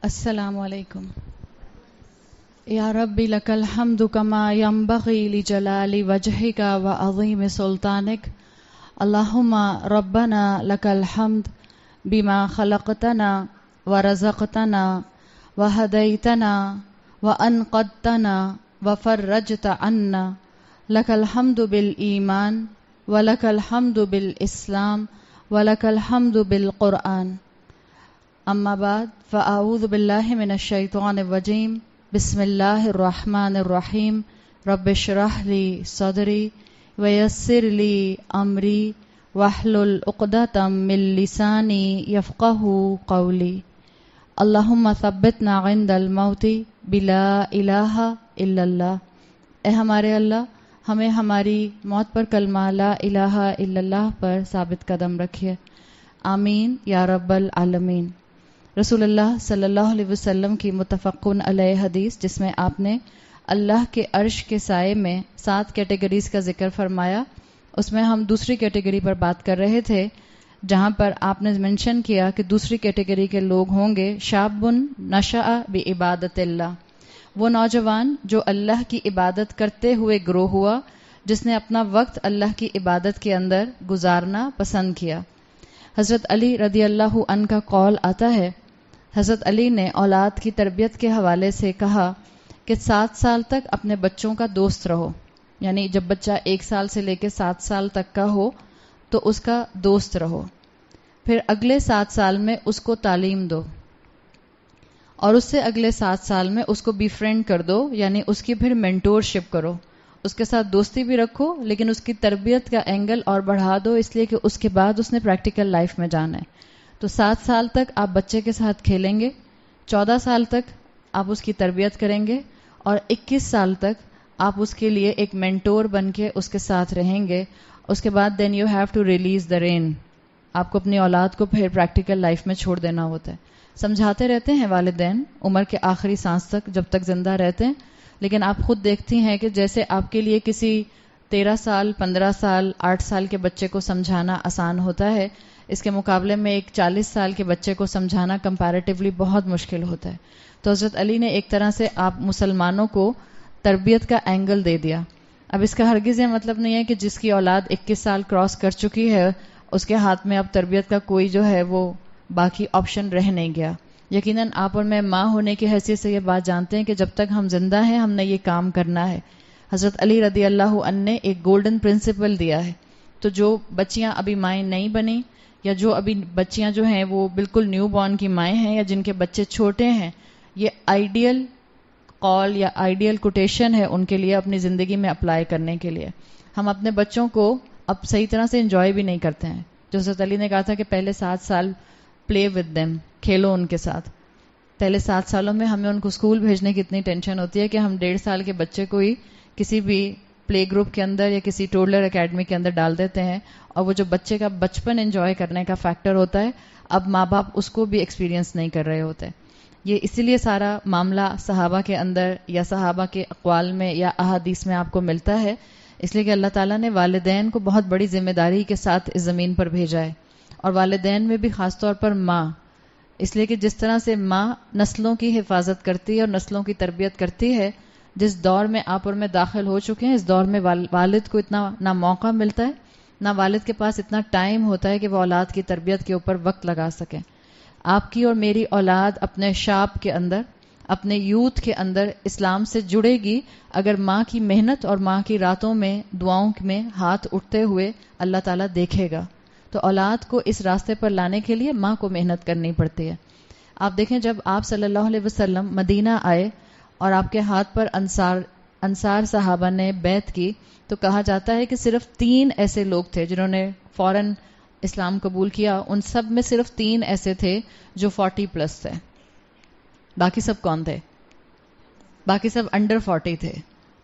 السلام علیکم. یا ربی لک الحمد کما ینبغی لجلال وجہک وعظیم سلطانک. اللہم ربنا لک الحمد بما خلقتنا ورزقتنا وہدیتنا وانقذتنا وفرجت عنا. لک الحمد بالایمان ولک الحمد بالاسلام ولک الحمد بالقرآن. اما بعد فاعوذ باللہ من الشیطان الرجیم. بسم اللہ الرحمن الرحیم. رب اشرح لی صدری ویسر لی امری واحلل عقدۃ من لسانی یفقہوا قولی. اللہم ثبتنا عند الموت بلا الہ الا اللہ. اے ہمارے اللہ، ہمیں ہماری موت پر کلمہ لا الہ الا اللہ پر ثابت قدم رکھیے. آمین یا رب العالمین. رسول اللہ صلی اللہ علیہ وسلم کی متفقن علیہ حدیث، جس میں آپ نے اللہ کے عرش کے سائے میں 7 کیٹیگریز کا ذکر فرمایا، اس میں ہم دوسری کیٹیگری پر بات کر رہے تھے، جہاں پر آپ نے منشن کیا کہ دوسری کیٹیگری کے لوگ ہوں گے شاب نشأ بعبادت اللہ، وہ نوجوان جو اللہ کی عبادت کرتے ہوئے گرو ہوا، جس نے اپنا وقت اللہ کی عبادت کے اندر گزارنا پسند کیا. حضرت علی رضی اللہ عنہ کا قول آتا ہے، حضرت علی نے اولاد کی تربیت کے حوالے سے کہا کہ 7 سال تک اپنے بچوں کا دوست رہو، یعنی جب بچہ 1 سال سے لے کے 7 سال تک کا ہو تو اس کا دوست رہو. پھر اگلے 7 سال میں اس کو تعلیم دو، اور اس سے اگلے 7 سال میں اس کو بی فرینڈ کر دو، یعنی اس کی پھر مینٹور شپ کرو، اس کے ساتھ دوستی بھی رکھو، لیکن اس کی تربیت کا اینگل اور بڑھا دو، اس لیے کہ اس کے بعد اس نے پریکٹیکل لائف میں جانا ہے. تو 7 سال تک آپ بچے کے ساتھ کھیلیں گے، 14 سال تک آپ اس کی تربیت کریں گے، اور 21 سال تک آپ اس کے لیے ایک مینٹور بن کے اس کے ساتھ رہیں گے. اس کے بعد then you have to release the rein. آپ کو اپنی اولاد کو پھر پریکٹیکل لائف میں چھوڑ دینا ہوتا ہے. سمجھاتے رہتے ہیں والدین عمر کے آخری سانس تک، جب تک زندہ رہتے ہیں، لیکن آپ خود دیکھتی ہیں کہ جیسے آپ کے لیے کسی 13 سال 15 سال 8 سال کے بچے کو سمجھانا آسان ہوتا ہے، اس کے مقابلے میں ایک 40 سال کے بچے کو سمجھانا کمپیریٹیولی بہت مشکل ہوتا ہے. تو حضرت علی نے ایک طرح سے آپ مسلمانوں کو تربیت کا اینگل دے دیا. اب اس کا ہرگز یہ مطلب نہیں ہے کہ جس کی اولاد 21 سال کراس کر چکی ہے اس کے ہاتھ میں اب تربیت کا کوئی جو ہے وہ باقی آپشن رہ نہیں گیا. یقیناً آپ اور میں ماں ہونے کی حیثیت سے یہ بات جانتے ہیں کہ جب تک ہم زندہ ہیں ہم نے یہ کام کرنا ہے. حضرت علی رضی اللہ عنہ نے ایک گولڈن پرنسپل دیا ہے. تو جو بچیاں ابھی مائیں نہیں بنی، یا جو ابھی بچیاں جو ہیں وہ بالکل نیو بورن کی مائیں ہیں، یا جن کے بچے چھوٹے ہیں، یہ آئیڈیل قول یا آئیڈیل کوٹیشن ہے ان کے لیے اپنی زندگی میں اپلائی کرنے کے لیے. ہم اپنے بچوں کو اب صحیح طرح سے انجوائے بھی نہیں کرتے ہیں. جو حضرت علی نے کہا تھا کہ پہلے 7 سال پلے ود دیم، کھیلو ان کے ساتھ. پہلے 7 سالوں میں ہمیں ان کو اسکول بھیجنے کی اتنی ٹینشن ہوتی ہے کہ ہم 1.5 سال کے بچے کو ہی کسی بھی پلے گروپ کے اندر یا کسی ٹولر اکیڈمی کے اندر ڈال دیتے ہیں، اور وہ جو بچے کا بچپن انجوائے کرنے کا فیکٹر ہوتا ہے اب ماں باپ اس کو بھی ایکسپیرینس نہیں کر رہے ہوتے. یہ اسی لیے سارا معاملہ صحابہ کے اندر یا صحابہ کے اقوال میں یا احادیث میں آپ کو ملتا ہے، اس لیے کہ اللہ تعالیٰ نے والدین کو بہت بڑی ذمہ داری کے ساتھ اس زمین پر بھیجا ہے، اور والدین میں بھی خاص طور پر ماں، اس لیے کہ جس طرح سے ماں نسلوں کی حفاظت کرتی ہے اور نسلوں کی تربیت کرتی ہے، جس دور میں آپ اور میں داخل ہو چکے ہیں اس دور میں والد کو اتنا نہ موقع ملتا ہے، نہ والد کے پاس اتنا ٹائم ہوتا ہے کہ وہ اولاد کی تربیت کے اوپر وقت لگا سکیں. آپ کی اور میری اولاد اپنے شاب کے اندر، اپنے یوتھ کے اندر اسلام سے جڑے گی اگر ماں کی محنت اور ماں کی راتوں میں دعاؤں میں ہاتھ اٹھتے ہوئے اللہ تعالیٰ دیکھے گا. تو اولاد کو اس راستے پر لانے کے لیے ماں کو محنت کرنی پڑتی ہے. آپ دیکھیں جب آپ صلی اللہ علیہ وسلم مدینہ آئے اور آپ کے ہاتھ پر انصار صحابہ نے بیعت کی، تو کہا جاتا ہے کہ صرف 3 ایسے لوگ تھے جنہوں نے فوراً اسلام قبول کیا. ان سب میں صرف 3 ایسے تھے جو 40 پلس تھے. باقی سب کون تھے؟ باقی سب انڈر 40 تھے.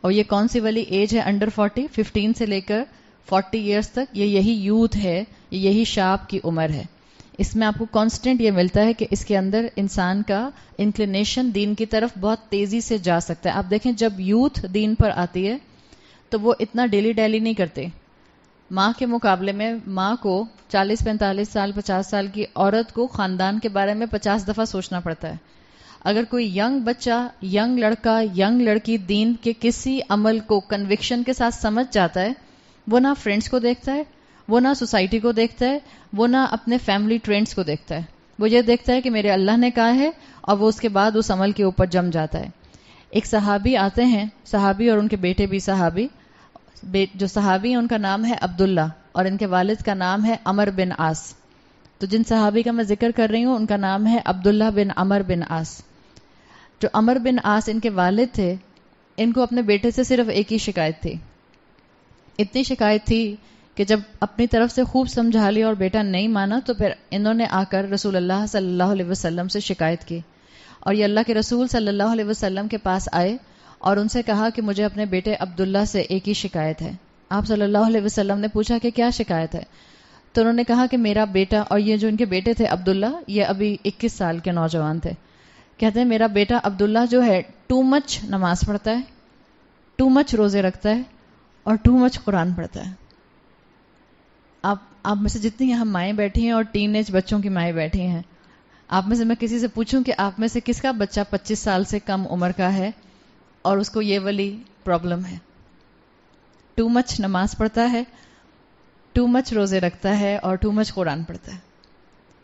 اور یہ کون سی والی ایج ہے انڈر 40؟ 15 سے لے کر 40 ایئرس تک یہی یوتھ ہے، یہی شاب کی عمر ہے. اس میں آپ کو کانسٹنٹ یہ ملتا ہے کہ اس کے اندر انسان کا انکلینیشن دین کی طرف بہت تیزی سے جا سکتا ہے. آپ دیکھیں جب یوتھ دین پر آتی ہے تو وہ اتنا ڈیلی نہیں کرتے. ماں کے مقابلے میں ماں کو 40 45 سال 50 سال کی عورت کو خاندان کے بارے میں 50 دفعہ سوچنا پڑتا ہے. اگر کوئی ینگ بچہ، ینگ لڑکا، ینگ لڑکی دین کے کسی عمل کو کنوکشن کے ساتھ سمجھ جاتا ہے، وہ نہ فرینڈس کو دیکھتا ہے، وہ نہ سوسائٹی کو دیکھتا ہے، وہ نہ اپنے فیملی ٹرینڈز کو دیکھتا ہے، وہ یہ دیکھتا ہے کہ میرے اللہ نے کہا ہے، اور وہ اس کے بعد اس عمل کے اوپر جم جاتا ہے. ایک صحابی آتے ہیں، صحابی اور ان کے بیٹے بھی صحابی. جو صحابی ہیں ان کا نام ہے عبداللہ اور ان کے والد کا نام ہے عمر بن عاص. تو جن صحابی کا میں ذکر کر رہی ہوں ان کا نام ہے عبداللہ بن عمر بن عاص. جو عمر بن عاص ان کے والد تھے، ان کو اپنے بیٹے سے صرف ایک ہی شکایت تھی. اتنی شکایت تھی کہ جب اپنی طرف سے خوب سمجھا لیا اور بیٹا نہیں مانا تو پھر انہوں نے آ کر رسول اللہ صلی اللہ علیہ وسلم سے شکایت کی. اور یہ اللہ کے رسول صلی اللہ علیہ وسلم کے پاس آئے اور ان سے کہا کہ مجھے اپنے بیٹے عبداللہ سے ایک ہی شکایت ہے. آپ صلی اللہ علیہ وسلم نے پوچھا کہ کیا شکایت ہے؟ تو انہوں نے کہا کہ میرا بیٹا، اور یہ جو ان کے بیٹے تھے عبداللہ، یہ ابھی 21 سال کے نوجوان تھے، کہتے ہیں میرا بیٹا عبداللہ جو ہے ٹو مچ نماز پڑھتا ہے، ٹو مچ روزے رکھتا ہے، اور ٹو مچ قرآن پڑھتا ہے. آپ میں سے جتنی یہاں مائیں بیٹھی ہیں اور ٹین ایج بچوں کی مائیں بیٹھی ہیں، آپ میں سے میں کسی سے پوچھوں کہ آپ میں سے کس کا بچہ 25 سال سے کم عمر کا ہے اور اس کو یہ والی پرابلم ہے؟ ٹو مچ نماز پڑھتا ہے، ٹو مچ روزے رکھتا ہے، اور ٹو مچ قرآن پڑھتا ہے.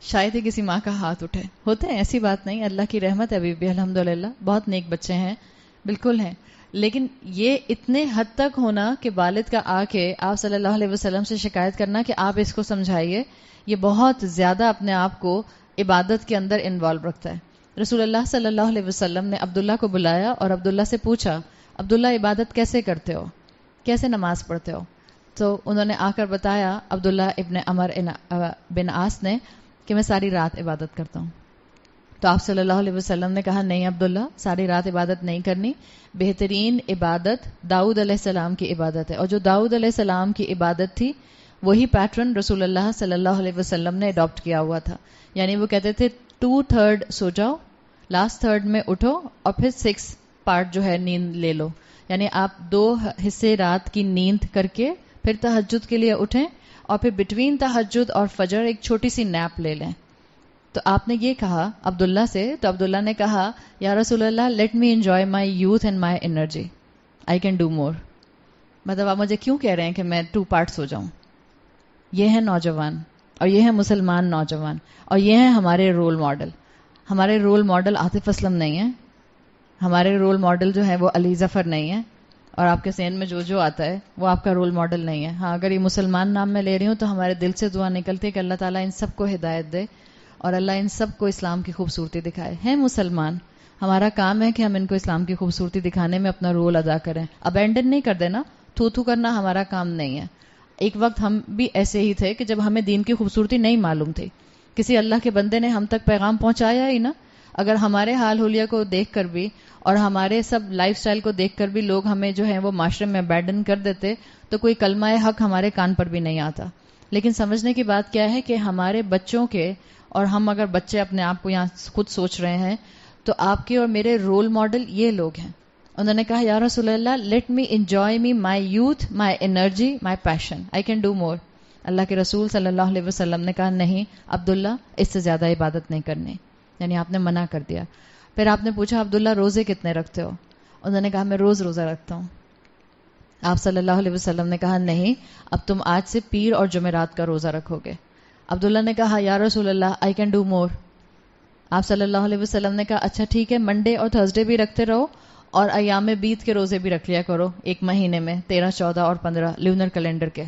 شاید ہی کسی ماں کا ہاتھ اٹھے. ہوتے ہیں، ایسی بات نہیں، اللہ کی رحمت ہے ابھی بھی الحمدللہ، بہت نیک بچے ہیں، بالکل ہیں. لیکن یہ اتنے حد تک ہونا کہ والد کا آ کے آپ صلی اللہ علیہ وسلم سے شکایت کرنا کہ آپ اس کو سمجھائیے، یہ بہت زیادہ اپنے آپ کو عبادت کے اندر انوالو رکھتا ہے. رسول اللہ صلی اللہ علیہ وسلم نے عبداللہ کو بلایا اور عبداللہ سے پوچھا، عبداللہ عبادت کیسے کرتے ہو، کیسے نماز پڑھتے ہو؟ تو انہوں نے آ کر بتایا عبداللہ ابن عمر بن عاص نے کہ میں ساری رات عبادت کرتا ہوں. تو آپ صلی اللہ علیہ وسلم نے کہا نہیں عبداللہ، ساری رات عبادت نہیں کرنی، بہترین عبادت داؤد علیہ السلام کی عبادت ہے. اور جو داؤد علیہ السلام کی عبادت تھی وہی پیٹرن رسول اللہ صلی اللہ علیہ وسلم نے اڈاپٹ کیا ہوا تھا. یعنی وہ کہتے تھے 2/3 سو جاؤ، لاسٹ تھرڈ میں اٹھو، اور پھر 6 پارٹ جو ہے نیند لے لو. یعنی آپ 2 حصے رات کی نیند کر کے پھر تہجد کے لیے اٹھیں، اور پھر بٹوین تہجد اور فجر ایک چھوٹی سی نیپ لے لیں. تو آپ نے یہ کہا عبداللہ سے، تو عبداللہ نے کہا یا رسول اللہ let me enjoy my youth and my energy, I can do more. مطلب آپ مجھے کیوں کہہ رہے ہیں کہ میں 2 پارٹس ہو جاؤں؟ یہ ہے نوجوان، اور یہ ہے مسلمان نوجوان، اور یہ ہے ہمارے رول ماڈل. ہمارے رول ماڈل عاطف اسلم نہیں ہیں، ہمارے رول ماڈل جو ہے وہ علی ظفر نہیں ہے، اور آپ کے ذہن میں جو آتا ہے وہ آپ کا رول ماڈل نہیں ہے. ہاں اگر یہ مسلمان نام میں لے رہی ہوں تو ہمارے دل سے دعا نکلتی ہے کہ اللہ تعالیٰ ان سب کو ہدایت دے اور اللہ ان سب کو اسلام کی خوبصورتی دکھائے. ہیں مسلمان، ہمارا کام ہے کہ ہم ان کو اسلام کی خوبصورتی دکھانے میں اپنا رول ادا کریں. ابینڈن نہیں کر دینا، تھو کرنا ہمارا کام نہیں ہے. ایک وقت ہم بھی ایسے ہی تھے کہ جب ہمیں دین کی خوبصورتی نہیں معلوم تھی، کسی اللہ کے بندے نے ہم تک پیغام پہنچایا ہی نا. اگر ہمارے حال حلیہ کو دیکھ کر بھی اور ہمارے سب لائف سٹائل کو دیکھ کر بھی لوگ ہمیں جو ہے وہ معاشرے میں ابینڈن کر دیتے تو کوئی کلمہ حق ہمارے کان پر بھی نہیں آتا. لیکن سمجھنے کی بات کیا ہے کہ ہمارے بچوں کے، اور ہم اگر بچے اپنے آپ کو یہاں خود سوچ رہے ہیں تو آپ کے اور میرے رول ماڈل یہ لوگ ہیں. انہوں نے کہا یا رسول اللہ let me enjoy me my youth, my energy, my passion, I can do more. اللہ کے رسول صلی اللہ علیہ وسلم نے کہا نہیں عبداللہ، اس سے زیادہ عبادت نہیں کرنی. یعنی آپ نے منع کر دیا. پھر آپ نے پوچھا عبداللہ روزے کتنے رکھتے ہو؟ انہوں نے کہا میں روز روزہ رکھتا ہوں. آپ صلی اللہ علیہ وسلم نے کہا نہیں، اب تم آج سے پیر اور جمعرات کا روزہ رکھو گے. عبداللہ نے کہا یا رسول اللہ آئی کین ڈو مور. آپ صلی اللہ علیہ وسلم نے کہا اچھا ٹھیک ہے، منڈے اور تھرسڈے بھی رکھتے رہو اور ایام بیت کے روزے بھی رکھ لیا کرو ایک مہینے میں، 13، 14 اور 15 لیونر کیلنڈر کے.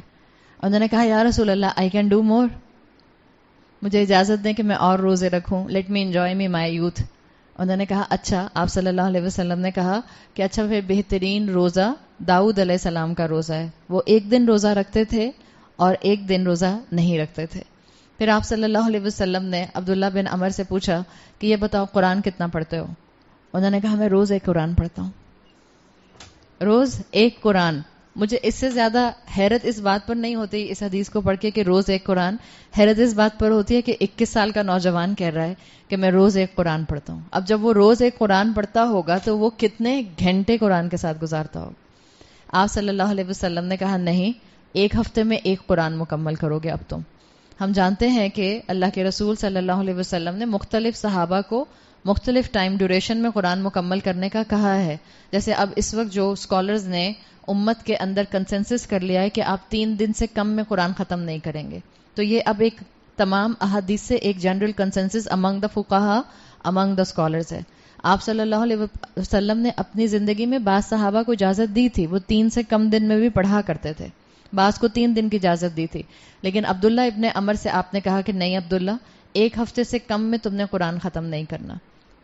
انہوں نے کہا یا رسول اللہ آئی کین ڈو مور، مجھے اجازت دیں کہ میں اور روزے رکھوں، late me enjoy me my youth. انہوں نے کہا اچھا. آپ صلی اللہ علیہ وسلم نے کہا کہ اچھا پھر بہترین روزہ داؤد علیہ السلام کا روزہ ہے. وہ ایک دن روزہ رکھتے تھے اور ایک دن روزہ نہیں رکھتے تھے. پھر آپ صلی اللہ علیہ وسلم نے عبداللہ بن عمر سے پوچھا کہ یہ بتاؤ قرآن کتنا پڑھتے ہو؟ انہوں نے کہا میں روز ایک قرآن پڑھتا ہوں، روز ایک قرآن. مجھے اس سے زیادہ حیرت اس بات پر نہیں ہوتی اس حدیث کو پڑھ کے کہ روز ایک قرآن، حیرت اس بات پر ہوتی ہے کہ 21 سال کا نوجوان کہہ رہا ہے کہ میں روز ایک قرآن پڑھتا ہوں. اب جب وہ روز ایک قرآن پڑھتا ہوگا تو وہ کتنے گھنٹے قرآن کے ساتھ گزارتا ہوگا. آپ صلی اللہ علیہ وسلم نے کہا نہیں، ایک ہفتے میں ایک قرآن مکمل کرو گے اب تم. ہم جانتے ہیں کہ اللہ کے رسول صلی اللہ علیہ وسلم نے مختلف صحابہ کو مختلف ٹائم ڈیوریشن میں قرآن مکمل کرنے کا کہا ہے. جیسے اب اس وقت جو اسکالرز نے امت کے اندر کنسنسس کر لیا ہے کہ آپ 3 دن سے کم میں قرآن ختم نہیں کریں گے, تو یہ اب ایک تمام احادیث سے ایک جنرل کنسنسس امنگ دا فقہا امنگ دا اسکالرز ہے. آپ صلی اللہ علیہ وسلم نے اپنی زندگی میں بعض صحابہ کو اجازت دی تھی, وہ 3 سے کم دن میں بھی پڑھا کرتے تھے, بعض کو 3 دن کی اجازت دی تھی. لیکن عبداللہ ابن عمر سے آپ نے کہا کہ نہیں عبداللہ, 1 ہفتے سے کم میں تم نے قرآن ختم نہیں کرنا.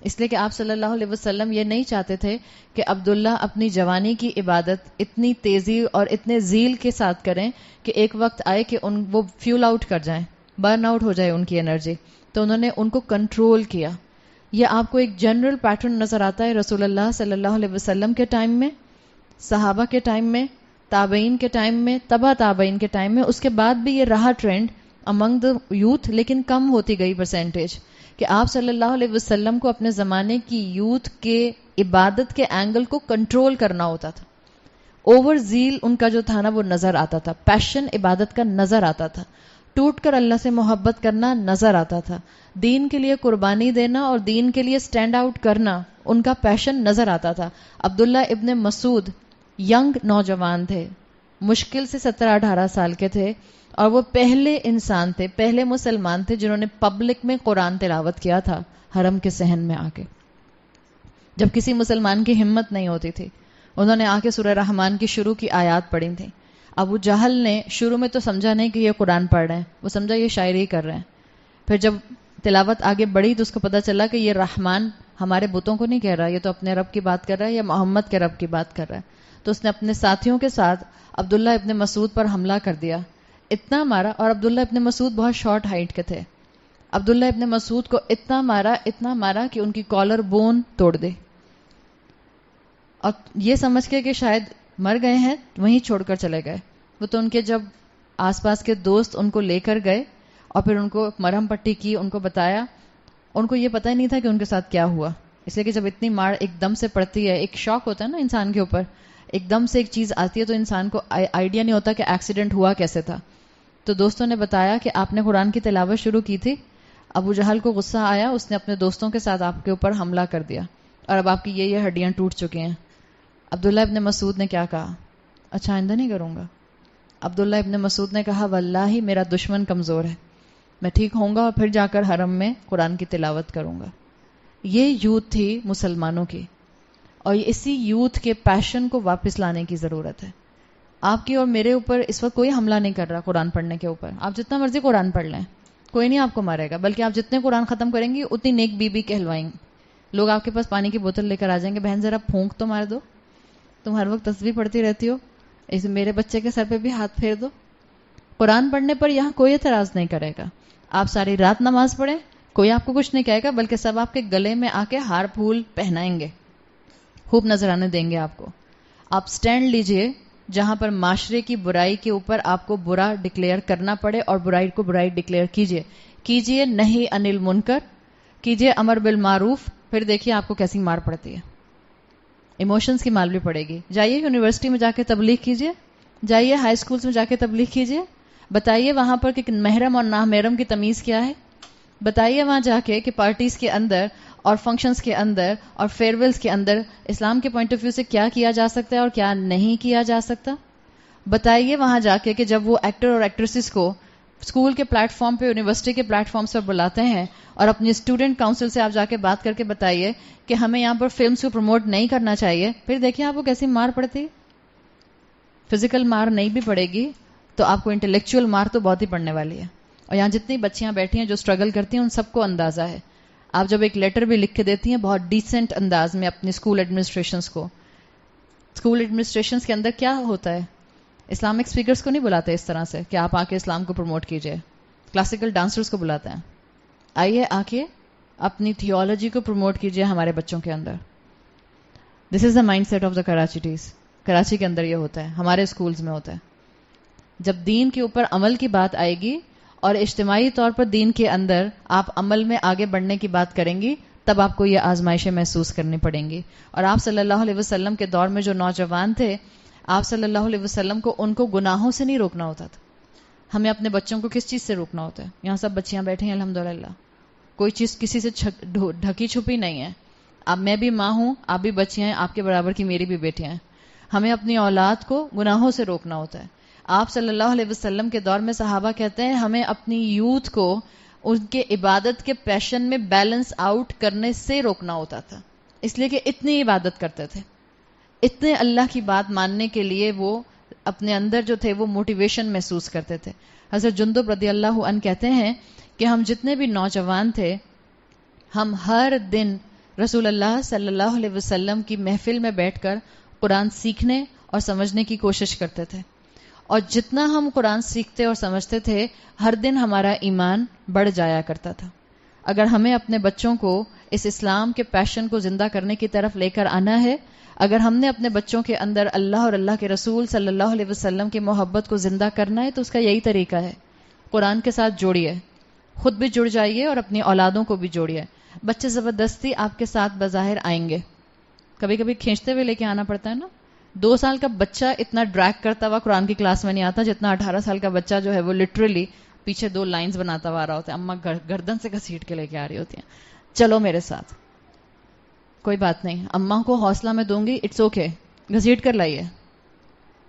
اس لیے کہ آپ صلی اللہ علیہ وسلم یہ نہیں چاہتے تھے کہ عبداللہ اپنی جوانی کی عبادت اتنی تیزی اور اتنے ذیل کے ساتھ کریں کہ ایک وقت آئے کہ وہ فیول آؤٹ کر جائیں, برن آؤٹ ہو جائے ان کی انرجی. تو انہوں نے ان کو کنٹرول کیا. یہ آپ کو ایک جنرل پیٹرن نظر آتا ہے رسول اللہ صلی اللہ علیہ وسلم کے ٹائم میں, صحابہ کے ٹائم میں, تابعین کے ٹائم میں, تبع تابعین کے ٹائم میں. اس کے بعد بھی یہ رہا ٹرینڈ امنگ دا یوتھ, لیکن کم ہوتی گئی پرسنٹیج, کہ آپ صلی اللہ علیہ وسلم کو اپنے زمانے کی یوتھ کے عبادت کے اینگل کو کنٹرول کرنا ہوتا تھا. اوور زیل ان کا جو تھا نا وہ نظر آتا تھا, پیشن عبادت کا نظر آتا تھا, ٹوٹ کر اللہ سے محبت کرنا نظر آتا تھا, دین کے لیے قربانی دینا اور دین کے لیے سٹینڈ آؤٹ کرنا ان کا پیشن نظر آتا تھا. عبداللہ ابن مسعود ینگ نوجوان تھے, مشکل سے 17-18 سال کے تھے, اور وہ پہلے انسان تھے, پہلے مسلمان تھے جنہوں نے پبلک میں قرآن تلاوت کیا تھا حرم کے صحن میں آ کے. جب کسی مسلمان کی ہمت نہیں ہوتی تھی, انہوں نے آ کے سورہ رحمان کی شروع کی آیات پڑھی تھیں. ابو جہل نے شروع میں تو سمجھا نہیں کہ یہ قرآن پڑھ رہے ہیں, وہ سمجھا یہ شاعری کر رہے ہیں. پھر جب تلاوت آگے بڑھی تو اس کو پتہ چلا کہ یہ رحمان ہمارے بتوں کو نہیں کہہ رہا, یہ تو اپنے رب کی بات کر رہا ہے یا محمد کے رب کی بات کر رہا ہے. تو اس نے اپنے ساتھیوں کے ساتھ عبداللہ ابن مسعود پر حملہ کر دیا, اتنا مارا. اور عبداللہ ابن مسعود بہت شارٹ ہائٹ کے تھے. عبداللہ ابن مسعود کو اتنا مارا کہ ان کی کالر بون توڑ دے, اور یہ سمجھ کے کہ شاید مر گئے ہیں وہیں چھوڑ کر چلے گئے. وہ تو ان کے جب آس پاس کے دوست ان کو لے کر گئے اور پھر ان کو مرہم پٹی کی, ان کو بتایا, ان کو یہ پتہ ہی نہیں تھا کہ ان کے ساتھ کیا ہوا. اس لیے کہ جب اتنی مار ایک دم سے پڑتی ہے, ایک شاک ہوتا ہے نا انسان کے اوپر, ایک دم سے ایک چیز آتی ہے تو انسان کو آئیڈیا نہیں ہوتا کہ ایکسیڈنٹ ہوا کیسے تھا. تو دوستوں نے بتایا کہ آپ نے قرآن کی تلاوت شروع کی تھی. ابو جہل کو غصہ آیا, اس نے اپنے دوستوں کے ساتھ آپ کے اوپر حملہ کر دیا, اور اب آپ کی یہ ہڈیاں ٹوٹ چکی ہیں. عبداللہ ابن مسعود نے کیا کہا, اچھا آئندہ نہیں کروں گا. عبداللہ ابن مسعود نے کہا واللہ میرا دشمن کمزور ہے, میں ٹھیک ہوں گا اور پھر جا کر حرم میں قرآن کی تلاوت کروں گا. یہ یوتھ تھی مسلمانوں کی, اور اسی یوتھ کے پیشن کو واپس لانے کی ضرورت ہے. آپ کی اور میرے اوپر اس وقت کوئی حملہ نہیں کر رہا قرآن پڑھنے کے اوپر. آپ جتنا مرضی قرآن پڑھ لیں, کوئی نہیں آپ کو مارے گا, بلکہ آپ جتنے قرآن ختم کریں گے اتنی نیک بی بی کہلوائیں. لوگ آپ کے پاس پانی کی بوتل لے کر آ جائیں گے, بہن ذرا پھونک تو مار دو, تم ہر وقت تسبیح پڑھتی رہتی ہو, اس میرے بچے کے سر پہ بھی ہاتھ پھیر دو. قرآن پڑھنے پر یہاں کوئی اعتراض نہیں کرے گا. آپ ساری رات نماز پڑھیں, کوئی آپ کو کچھ نہیں کہے گا, بلکہ سب آپ کے گلے میں آ کے ہار پھول پہنائیں گے, خوب نذرانے دیں گے آپ کو. آپ سٹینڈ لیجئے جہاں پر معاشرے کی برائی کے اوپر آپ کو برا ڈکلیئر کرنا پڑے, اور برائی کو برائی ڈکلیئر کیجئے نہیں انل منکر, کیجئے امر بالمعروف. پھر دیکھیے آپ کو کیسی مار پڑتی ہے, ایموشنز کی مار بھی پڑے گی. جائیے یونیورسٹی میں جا کے تبلیغ کیجئے, جائیے ہائی اسکولز میں جا کے تبلیغ کیجئے, بتائیے وہاں پر کہ محرم اور نامحرم کی تمیز کیا ہے. بتائیے وہاں جا کے کہ پارٹیز کے اندر اور فنکشنز کے اندر اور فیئرویلز کے اندر اسلام کے پوائنٹ آف ویو سے کیا کیا جا سکتا ہے اور کیا نہیں کیا جا سکتا. بتائیے وہاں جا کے کہ جب وہ ایکٹر اور ایکٹریسز کو اسکول کے پلیٹ فارم پہ, یونیورسٹی کے پلیٹ فارمز پر بلاتے ہیں, اور اپنی اسٹوڈنٹ کاؤنسل سے آپ جا کے بات کر کے بتائیے کہ ہمیں یہاں پر فلمز کو پروموٹ نہیں کرنا چاہیے. پھر دیکھیں آپ کو کیسی مار پڑتی. فزیکل مار نہیں بھی پڑے گی تو آپ کو انٹلیکچوئل مار تو بہت ہی پڑنے والی ہے. اور یہاں جتنی بچیاں بیٹھی ہیں جو اسٹرگل کرتی ہیں ان سب کو اندازہ ہے. آپ جب ایک لیٹر بھی لکھ کے دیتی ہیں بہت ڈیسنٹ انداز میں اپنی اسکول ایڈمنسٹریشنز کو, اسکول ایڈمنسٹریشنز کے اندر کیا ہوتا ہے, اسلامک اسپیکرز کو نہیں بلاتے اس طرح سے کہ آپ آ کے اسلام کو پروموٹ کیجئے. کلاسیکل ڈانسرز کو بلاتے ہیں, آئیے آ کے اپنی تھیولوجی کو پروموٹ کیجئے ہمارے بچوں کے اندر. This is the mindset of the Karachis. Karachi کے اندر یہ ہوتا ہے, ہمارے اسکولز میں ہوتا ہے. جب دین کے اوپر عمل کی بات آئے گی اور اجتماعی طور پر دین کے اندر آپ عمل میں آگے بڑھنے کی بات کریں گی, تب آپ کو یہ آزمائشیں محسوس کرنی پڑیں گی. اور آپ صلی اللہ علیہ وسلم کے دور میں جو نوجوان تھے, آپ صلی اللہ علیہ وسلم کو ان کو گناہوں سے نہیں روکنا ہوتا تھا. ہمیں اپنے بچوں کو کس چیز سے روکنا ہوتا ہے؟ یہاں سب بچیاں بیٹھی ہیں الحمدللہ, کوئی چیز کسی سے ڈھکی چھپی نہیں ہے. اب میں بھی ماں ہوں, آپ بھی بچیاں ہیں, آپ کے برابر کی میری بھی بیٹیاں ہیں. ہمیں اپنی اولاد کو گناہوں سے روکنا ہوتا ہے. آپ صلی اللہ علیہ وسلم کے دور میں صحابہ کہتے ہیں ہمیں اپنی یوتھ کو ان کے عبادت کے پیشن میں بیلنس آؤٹ کرنے سے روکنا ہوتا تھا, اس لیے کہ اتنی عبادت کرتے تھے, اتنے اللہ کی بات ماننے کے لیے وہ اپنے اندر جو تھے وہ موٹیویشن محسوس کرتے تھے. حضرت جندب رضی اللہ عنہ کہتے ہیں کہ ہم جتنے بھی نوجوان تھے ہم ہر دن رسول اللہ صلی اللہ علیہ وسلم کی محفل میں بیٹھ کر قرآن سیکھنے اور سمجھنے کی کوشش کرتے تھے, اور جتنا ہم قرآن سیکھتے اور سمجھتے تھے ہر دن ہمارا ایمان بڑھ جایا کرتا تھا. اگر ہمیں اپنے بچوں کو اس اسلام کے پیشن کو زندہ کرنے کی طرف لے کر آنا ہے, اگر ہم نے اپنے بچوں کے اندر اللہ اور اللہ کے رسول صلی اللہ علیہ وسلم کی محبت کو زندہ کرنا ہے تو اس کا یہی طریقہ ہے, قرآن کے ساتھ جوڑیے, خود بھی جڑ جائیے اور اپنی اولادوں کو بھی جوڑیے. بچے زبردستی آپ کے ساتھ بظاہر آئیں گے, کبھی کبھی کھینچتے ہوئے لے کے آنا پڑتا ہے نا. 2 سال کا بچہ اتنا ڈریگ کرتا ہوا قرآن کی کلاس میں نہیں آتا جتنا 18 سال کا بچہ جو ہے وہ لٹرلی پیچھے 2 لائنز بناتا ہوا آ رہا ہوتا ہے, اماں گردن سے گھسیٹ کے لے کے آ رہی ہوتی ہیں, چلو میرے ساتھ, کوئی بات نہیں, اماں کو حوصلہ میں دوں گی, اٹس اوکے, گھسیٹ کر لائیے.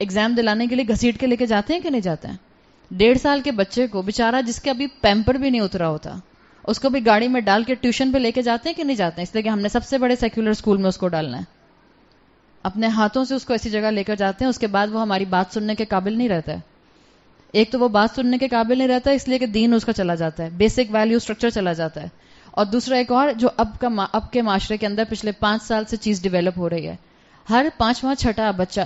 ایگزام دلانے کے لیے گھسیٹ کے لے کے جاتے ہیں کہ نہیں جاتے ہیں؟ 1.5 سال کے بچے کو بےچارا جس کے ابھی پیمپر بھی نہیں اترا ہوتا اس کو بھی گاڑی میں ڈال کے ٹیوشن پہ لے کے جاتے ہیں کہ نہیں جاتے ہیں؟ اس لیے کہ ہم نے سب سے بڑے سیکولر اسکول میں اس کو ڈالنا ہے, اپنے ہاتھوں سے اس کو ایسی جگہ لے کر جاتے ہیں, اس کے بعد وہ ہماری بات سننے کے قابل نہیں رہتا ہے. ایک تو وہ بات سننے کے قابل نہیں رہتا اس لیے کہ دین اس کا چلا جاتا ہے, بیسک ویلیو اسٹرکچر چلا جاتا ہے, اور دوسرا ایک اور جو اب کے معاشرے کے اندر پچھلے 5 سال سے چیز ڈیولپ ہو رہی ہے, ہر 5واں 6واں بچہ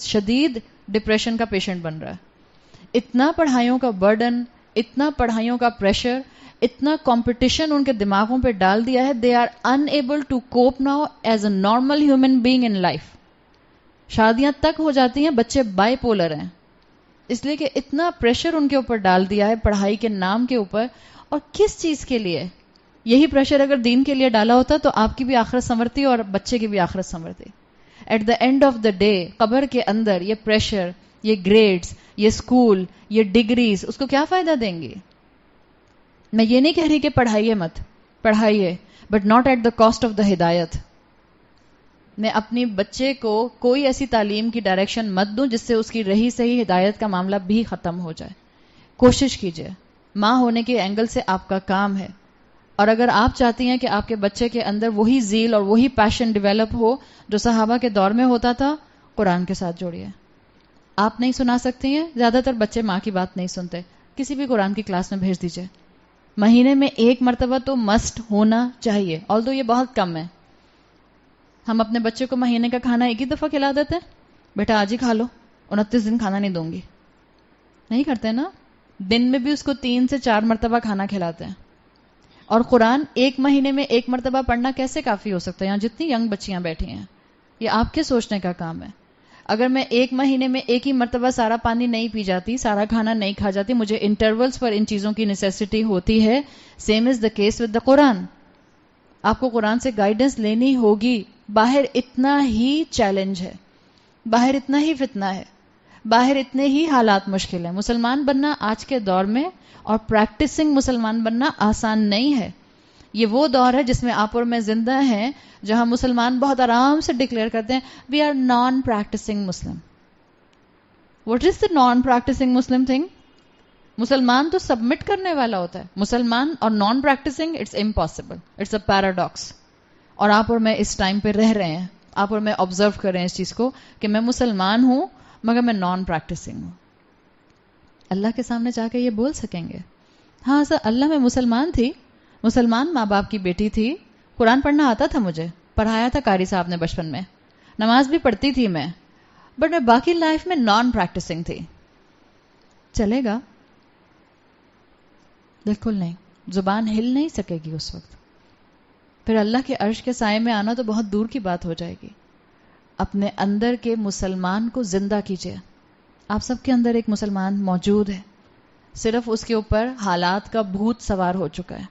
شدید ڈپریشن کا پیشنٹ بن رہا ہے. اتنا پڑھائیوں کا برڈن, اتنا پڑھائیوں کا پریشر, اتنا کمپٹیشن ان کے دماغوں پہ ڈال دیا ہے, they are unable to cope now as a normal human being in life. شادیاں تک ہو جاتی ہیں, بچے بائی پولر ہیں, اس لیے کہ اتنا پریشر ان کے اوپر ڈال دیا ہے پڑھائی کے نام کے اوپر. اور کس چیز کے لیے؟ یہی پریشر اگر دین کے لیے ڈالا ہوتا تو آپ کی بھی آخرت سنورتی اور بچے کی بھی آخرت سنورتی. At the end of the day قبر کے اندر یہ پریشر, یہ گریڈز, یہ اسکول, یہ ڈگریز اس کو کیا فائدہ دیں گی؟ میں یہ نہیں کہہ رہی کہ پڑھائیے مت, پڑھائیے, but not at the cost of the ہدایت. میں اپنی بچے کو کوئی ایسی تعلیم کی ڈائریکشن مت دوں جس سے اس کی رہی صحیح ہدایت کا معاملہ بھی ختم ہو جائے. کوشش کیجیے, ماں ہونے کے اینگل سے آپ کا کام ہے, اور اگر آپ چاہتی ہیں کہ آپ کے بچے کے اندر وہی زیل اور وہی پیشن ڈیولپ ہو جو صحابہ کے دور میں ہوتا تھا, قرآن کے ساتھ جوڑیے. آپ نہیں سنا سکتی ہیں, زیادہ تر بچے ماں کی بات نہیں سنتے, کسی بھی قرآن کی کلاس میں بھیج دیجیے. مہینے میں 1 مرتبہ تو مسٹ ہونا چاہیے, آلدو یہ بہت کم ہے. ہم اپنے بچے کو مہینے کا کھانا 1 ہی دفعہ کھلا دیتے ہیں, بیٹا آج ہی کھا لو, 29 دن کھانا نہیں دوں گی. نہیں کرتے نا, دن میں بھی اس کو 3 سے 4 مرتبہ کھانا کھلاتے ہیں. اور قرآن 1 مہینے میں 1 مرتبہ پڑھنا کیسے کافی ہو سکتا ہے؟ یہاں جتنی ینگ بچیاں بیٹھی ہیں, یہ آپ کے سوچنے کا کام ہے. اگر میں 1 مہینے میں 1 ہی مرتبہ سارا پانی نہیں پی جاتی, سارا کھانا نہیں کھا جاتی, مجھے انٹرولز پر ان چیزوں کی نیسیسٹی ہوتی ہے. Same is the case with the Quran. آپ کو قرآن سے گائیڈنس لینی ہوگی. باہر اتنا ہی چیلنج ہے, باہر اتنا ہی فتنہ ہے, باہر اتنے ہی حالات مشکل ہیں. مسلمان بننا آج کے دور میں اور پریکٹسنگ مسلمان بننا آسان نہیں ہے. یہ وہ دور ہے جس میں آپ اور میں زندہ ہیں, جہاں مسلمان بہت آرام سے ڈکلیئر کرتے ہیں we are non practising Muslim. What is the non practising Muslim thing? مسلمان تو سبمٹ کرنے والا ہوتا ہے, مسلمان اور non practising it's impossible, it's a paradox. اور آپ اور میں اس ٹائم پہ رہ رہے ہیں, آپ اور میں آبزرو کر رہے ہیں اس چیز کو کہ میں مسلمان ہوں مگر میں نان پریکٹسنگ ہوں. اللہ کے سامنے جا کے یہ بول سکیں گے, ہاں سر اللہ میں مسلمان تھی, مسلمان ماں باپ کی بیٹی تھی, قرآن پڑھنا آتا تھا, مجھے پڑھایا تھا قاری صاحب نے بچپن میں, نماز بھی پڑھتی تھی میں, بٹ میں باقی لائف میں نان پریکٹسنگ تھی. چلے گا؟ بالکل نہیں, زبان ہل نہیں سکے گی اس وقت. پھر اللہ کے عرش کے سائے میں آنا تو بہت دور کی بات ہو جائے گی. اپنے اندر کے مسلمان کو زندہ کیجیے. آپ سب کے اندر ایک مسلمان موجود ہے, صرف اس کے اوپر حالات کا بھوت سوار ہو چکا ہے.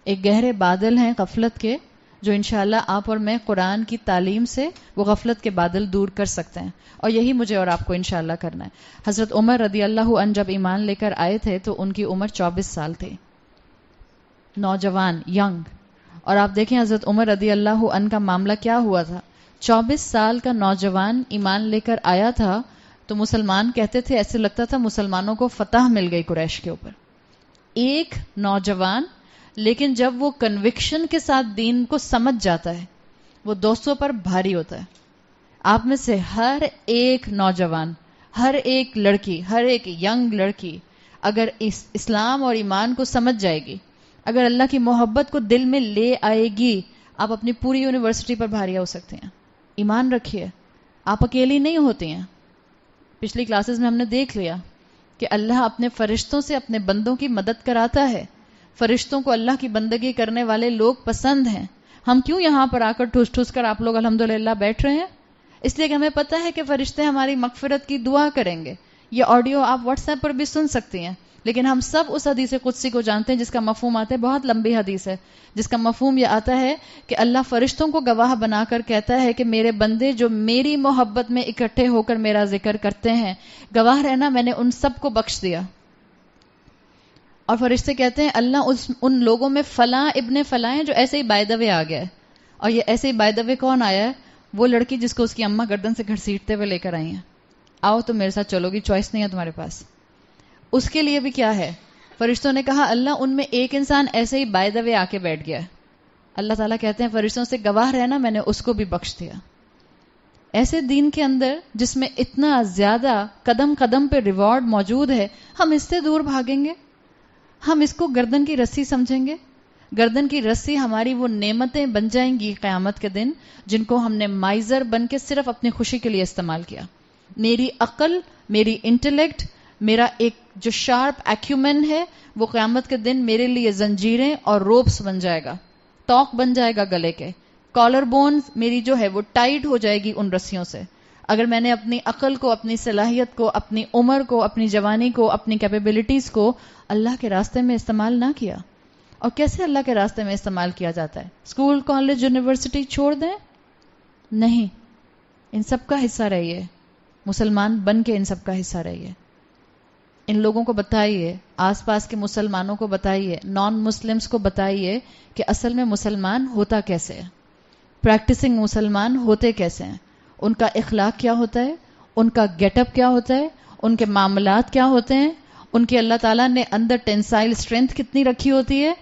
ایک گہرے بادل ہیں غفلت کے, جو انشاءاللہ آپ اور میں قرآن کی تعلیم سے وہ غفلت کے بادل دور کر سکتے ہیں, اور یہی مجھے اور آپ کو انشاءاللہ کرنا ہے. حضرت عمر رضی اللہ عنہ جب ایمان لے کر آئے تھے تو ان کی عمر 24 سال تھی. نوجوان ینگ. اور آپ دیکھیں حضرت عمر رضی اللہ عنہ کا معاملہ کیا ہوا تھا. 24 سال کا نوجوان ایمان لے کر آیا تھا تو مسلمان کہتے تھے ایسے لگتا تھا مسلمانوں کو فتح مل گئی قریش کے اوپر. ایک نوجوان, لیکن جب وہ کنوکشن کے ساتھ دین کو سمجھ جاتا ہے وہ 200 پر بھاری ہوتا ہے. آپ میں سے ہر ایک نوجوان, ہر ایک لڑکی, ہر ایک ینگ لڑکی اگر اسلام اور ایمان کو سمجھ جائے گی, اگر اللہ کی محبت کو دل میں لے آئے گی, آپ اپنی پوری یونیورسٹی پر بھاری ہو سکتے ہیں. ایمان رکھیے, آپ اکیلی نہیں ہوتی ہیں. پچھلی کلاسز میں ہم نے دیکھ لیا کہ اللہ اپنے فرشتوں سے اپنے بندوں کی مدد کراتا ہے. فرشتوں کو اللہ کی بندگی کرنے والے لوگ پسند ہیں. ہم کیوں یہاں پر آ کر ٹھوس ٹھوس کر آپ لوگ الحمدللہ بیٹھ رہے ہیں؟ اس لیے کہ ہمیں پتہ ہے کہ فرشتے ہماری مغفرت کی دعا کریں گے. یہ آڈیو آپ واٹس ایپ پر بھی سن سکتی ہیں, لیکن ہم سب اس حدیث قدسی کو جانتے ہیں جس کا مفہوم آتا ہے, بہت لمبی حدیث ہے, جس کا مفہوم یہ آتا ہے کہ اللہ فرشتوں کو گواہ بنا کر کہتا ہے کہ میرے بندے جو میری محبت میں اکٹھے ہو کر میرا ذکر کرتے ہیں, گواہ رہنا میں نے ان سب کو بخش دیا. اور فرشتے کہتے ہیں اللہ ان لوگوں میں فلاں ابن فلاں ہیں جو ایسے ہی بائی دا وے آ گیا ہے. اور یہ ایسے ہی بائی دا وے کون آیا ہے؟ وہ لڑکی جس کو اس کی اماں گردن سے گھسیٹتے ہوئے لے کر آئی ہیں. آؤ تو میرے ساتھ چلو گی, چوائس نہیں ہے تمہارے پاس. اس کے لیے بھی کیا ہے؟ فرشتوں نے کہا اللہ ان میں ایک انسان ایسے ہی بائی دا وے آ کے بیٹھ گیا ہے. اللہ تعالیٰ کہتے ہیں فرشتوں سے گواہ رہنا میں نے اس کو بھی بخش دیا. ایسے دین کے اندر جس میں اتنا زیادہ قدم قدم پہ ریوارڈ موجود ہے, ہم اس سے دور بھاگیں گے؟ ہم اس کو گردن کی رسی سمجھیں گے؟ گردن کی رسی ہماری وہ نعمتیں بن جائیں گی قیامت کے دن جن کو ہم نے مائزر بن کے صرف اپنی خوشی کے لیے استعمال کیا. میری عقل, میری انٹلیکٹ, میرا ایک جو شارپ ایکیومن ہے وہ قیامت کے دن میرے لیے زنجیریں اور روپس بن جائے گا, توق بن جائے گا گلے کے. کالر بون میری جو ہے وہ ٹائٹ ہو جائے گی ان رسیوں سے. اگر میں نے اپنی عقل کو, اپنی صلاحیت کو, اپنی عمر کو, اپنی جوانی کو, اپنی کیپیبلٹیز کو اللہ کے راستے میں استعمال نہ کیا. اور کیسے اللہ کے راستے میں استعمال کیا جاتا ہے؟ اسکول, کالج, یونیورسٹی چھوڑ دیں؟ نہیں, ان سب کا حصہ رہیے. مسلمان بن کے ان سب کا حصہ رہیے. ان لوگوں کو بتائیے, آس پاس کے مسلمانوں کو بتائیے, نان مسلمز کو بتائیے کہ اصل میں مسلمان ہوتا کیسے ہے, پریکٹسنگ مسلمان ہوتے کیسے ہیں, ان کا اخلاق کیا ہوتا ہے, ان کا گیٹ اپ کیا ہوتا ہے, ان کے معاملات کیا ہوتے ہیں, ان کے اللہ تعالیٰ نے اندر ٹینسائل اسٹرینتھ کتنی رکھی ہوتی ہے,